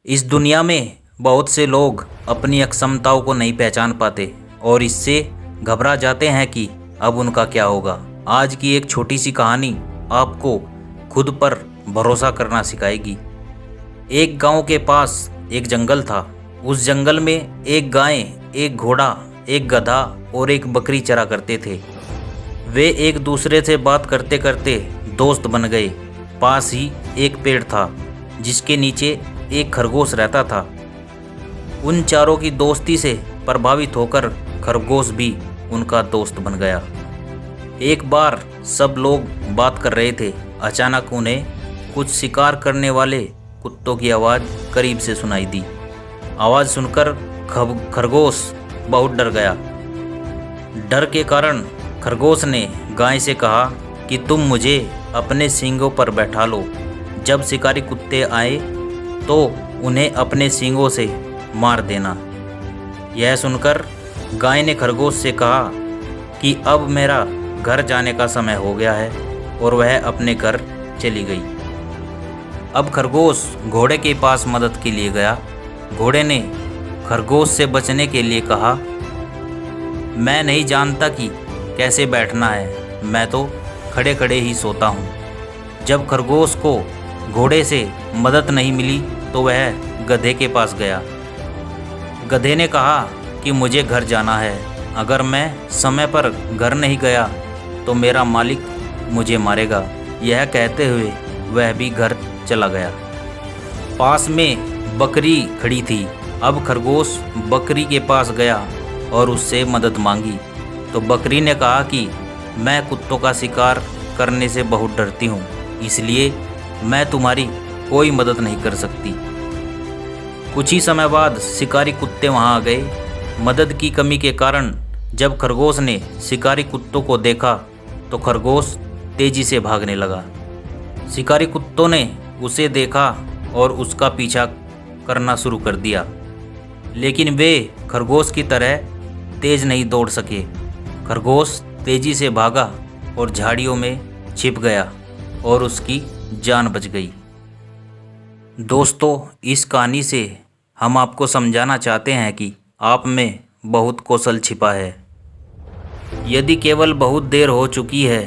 इस दुनिया में बहुत से लोग अपनी अक्षमताओं को नहीं पहचान पाते और इससे घबरा जाते हैं कि अब उनका क्या होगा। आज की एक छोटी सी कहानी आपको खुद पर भरोसा करना सिखाएगी। एक गांव के पास एक जंगल था। उस जंगल में एक गाय, एक घोड़ा, एक गधा और एक बकरी चरा करते थे। वे एक दूसरे से बात करते करते दोस्त बन गए। पास ही एक पेड़ था जिसके नीचे एक खरगोश रहता था। उन चारों की दोस्ती से प्रभावित होकर खरगोश भी उनका दोस्त बन गया। एक बार सब लोग बात कर रहे थे। अचानक उन्हें कुछ शिकार करने वाले कुत्तों की आवाज़ करीब से सुनाई दी। आवाज़ सुनकर खरगोश बहुत डर गया। डर के कारण खरगोश ने गाय से कहा कि तुम मुझे अपने सींगों पर बैठा लो। जब शिकारी कुत्ते आए तो उन्हें अपने सींगों से मार देना। यह सुनकर गाय ने खरगोश से कहा कि अब मेरा घर जाने का समय हो गया है और वह अपने घर चली गई। अब खरगोश घोड़े के पास मदद के लिए गया। घोड़े ने खरगोश से बचने के लिए कहा, मैं नहीं जानता कि कैसे बैठना है, मैं तो खड़े खड़े ही सोता हूँ। जब खरगोश को घोड़े से मदद नहीं मिली तो वह गधे के पास गया। गधे ने कहा कि मुझे घर जाना है, अगर मैं समय पर घर नहीं गया तो मेरा मालिक मुझे मारेगा। यह कहते हुए वह भी घर चला गया। पास में बकरी खड़ी थी। अब खरगोश बकरी के पास गया और उससे मदद मांगी तो बकरी ने कहा कि मैं कुत्तों का शिकार करने से बहुत डरती हूँ, इसलिए मैं तुम्हारी कोई मदद नहीं कर सकती। कुछ ही समय बाद शिकारी कुत्ते वहाँ आ गए। मदद की कमी के कारण जब खरगोश ने शिकारी कुत्तों को देखा तो खरगोश तेजी से भागने लगा। शिकारी कुत्तों ने उसे देखा और उसका पीछा करना शुरू कर दिया, लेकिन वे खरगोश की तरह तेज नहीं दौड़ सके। खरगोश तेजी से भागा और झाड़ियों में छिप गया और उसकी जान बच गई। दोस्तों, इस कहानी से हम आपको समझाना चाहते हैं कि आप में बहुत कौशल छिपा है। यदि केवल बहुत देर हो चुकी है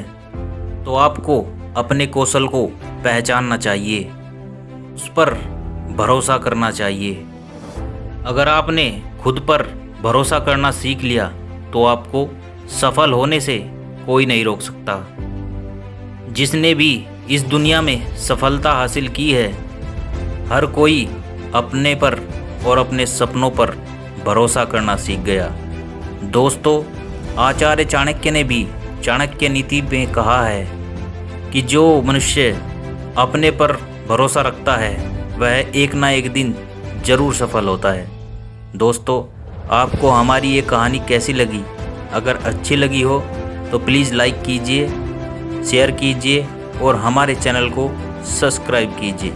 तो आपको अपने कौशल को पहचानना चाहिए, उस पर भरोसा करना चाहिए। अगर आपने खुद पर भरोसा करना सीख लिया तो आपको सफल होने से कोई नहीं रोक सकता। जिसने भी इस दुनिया में सफलता हासिल की है, हर कोई अपने पर और अपने सपनों पर भरोसा करना सीख गया। दोस्तों, आचार्य चाणक्य ने भी चाणक्य नीति में कहा है कि जो मनुष्य अपने पर भरोसा रखता है वह एक ना एक दिन जरूर सफल होता है। दोस्तों, आपको हमारी ये कहानी कैसी लगी? अगर अच्छी लगी हो तो प्लीज़ लाइक कीजिए, शेयर कीजिए और हमारे चैनल को सब्सक्राइब कीजिए।